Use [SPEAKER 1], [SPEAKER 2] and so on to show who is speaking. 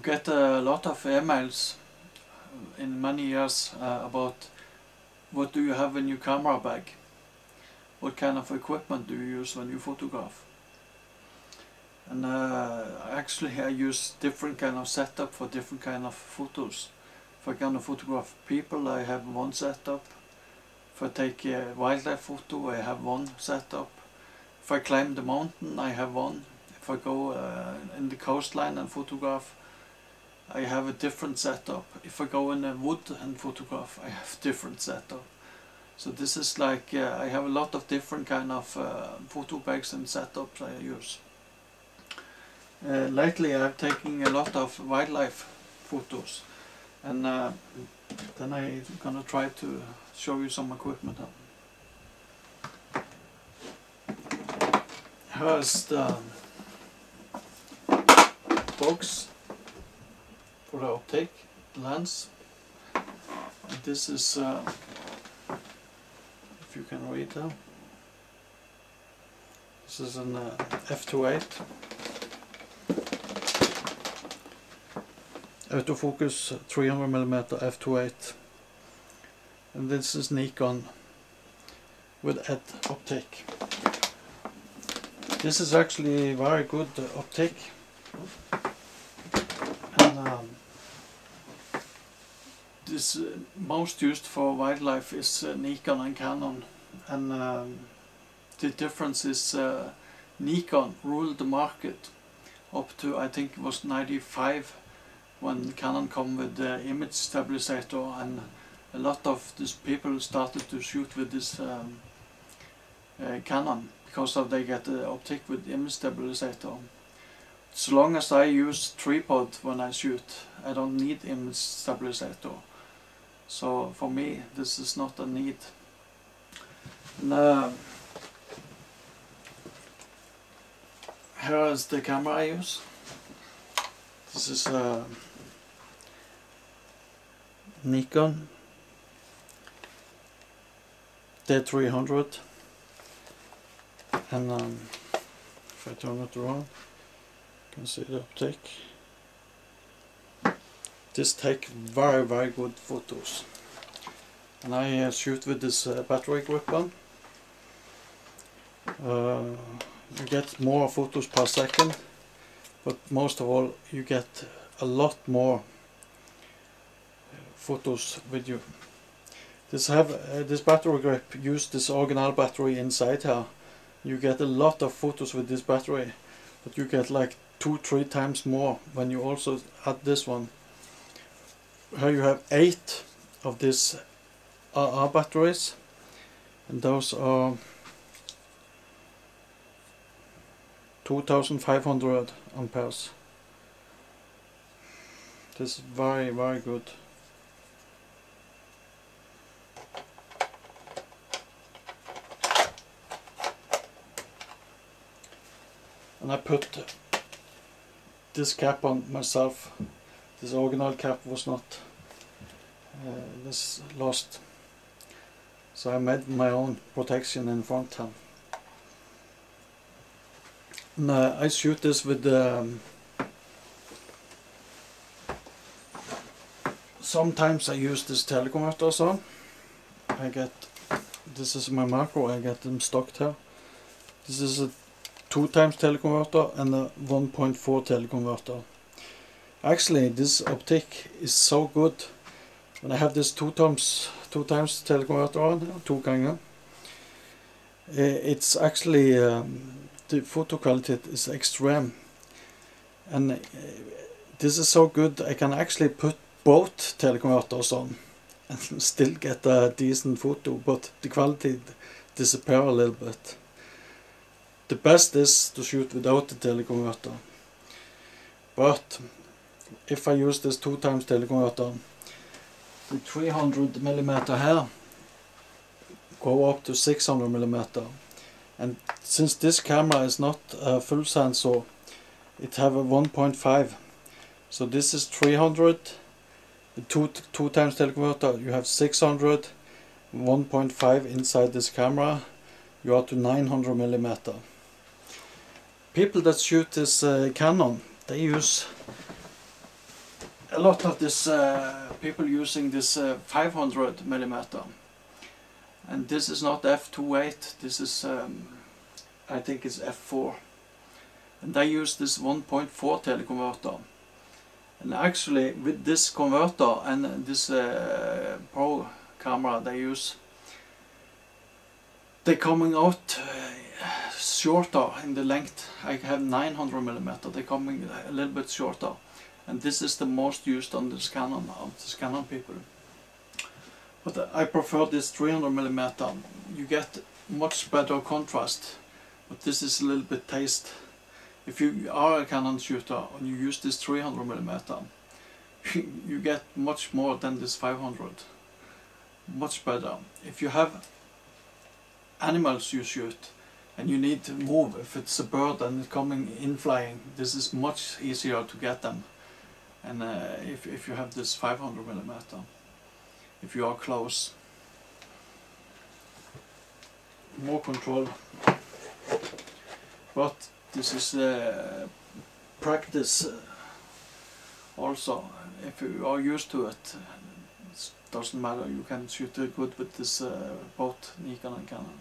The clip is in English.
[SPEAKER 1] get a lot of emails in many years about what do you have in your camera bag, what kind of equipment do you use when you photograph. And actually I use different kind of setup for different kind of photos. If I'm gonna photograph people, I have one setup. If I take a wildlife photo, I have one setup. If I climb the mountain, I have one. If I go in the coastline and photograph, I have a different setup. If I go in the wood and photograph, I have different setup. So this is like, I have a lot of different kind of photo bags and setups I use. Lately I've taken a lot of wildlife photos, and then I'm gonna try to show you some equipment. Here's the box for the optic lens. And this is, if you can read that, this is an f2.8 autofocus 300mm f2.8, and this is Nikon with ED optic. This is actually a very good optic, and this most used for wildlife is Nikon and Canon, and the difference is Nikon ruled the market up to, I think it was 95, when Canon come with the image stabilizer, and a lot of these people started to shoot with this Canon because of they get the optic with image stabilizer. As long as I use tripod when I shoot, I don't need image stabilizer. So for me this is not a need. And, here is the camera I use. This is Nikon D300, and if I turn it around, you can see the optic. This takes very good photos, and I shoot with this battery grip on. You get more photos per second, but most of all you get a lot more photos with you. This battery grip use this original battery inside here. You get a lot of photos with this battery, but you get like 2-3 times more when you also add this one. Here you have 8 of these AA batteries, and those are 2500 amperes. This is very good. And I put this cap on myself. This original cap was not this lost, so I made my own protection in front here. And I shoot this with sometimes I use this teleconverters on. This is my macro, I get them stocked here. This is a 2x teleconverter and a 1.4 teleconverter. Actually this optic is so good. When I have this 2x teleconverter on, 2 ganger, it's actually the photo quality is extreme, and this is so good I can actually put both teleconverters on and still get a decent photo, but the quality disappear a little bit. The best is to shoot without the teleconverter, but if I use this 2x teleconverter, the 300mm here go up to 600mm, and since this camera is not a full sensor, it have a 1.5, so this is 300, the 2x teleconverter you have 600, 1.5 inside this camera, you are to 900mm. People that shoot this Canon, they use a lot of this people using this 500 millimeter, and this is not f2.8. This is I think it's f4, and they use this 1.4 teleconverter. And actually, with this converter and this pro camera they use, they're coming out shorter in the length. I have 900 millimeter. They're coming a little bit shorter, and this is the most used on this canon of this canon people. But I prefer this 300 millimeter. You get much better contrast, but this is a little bit taste. If you are a Canon shooter and you use this 300 millimeter, you get much more than this 500. Much better. If you have animals you shoot and you need to move, if it's a bird and it's coming in flying, this is much easier to get them. And if you have this 500 millimeter, if you are close, more control. But this is practice also. If you are used to it, it doesn't matter. You can shoot good with this both Nikon and Canon.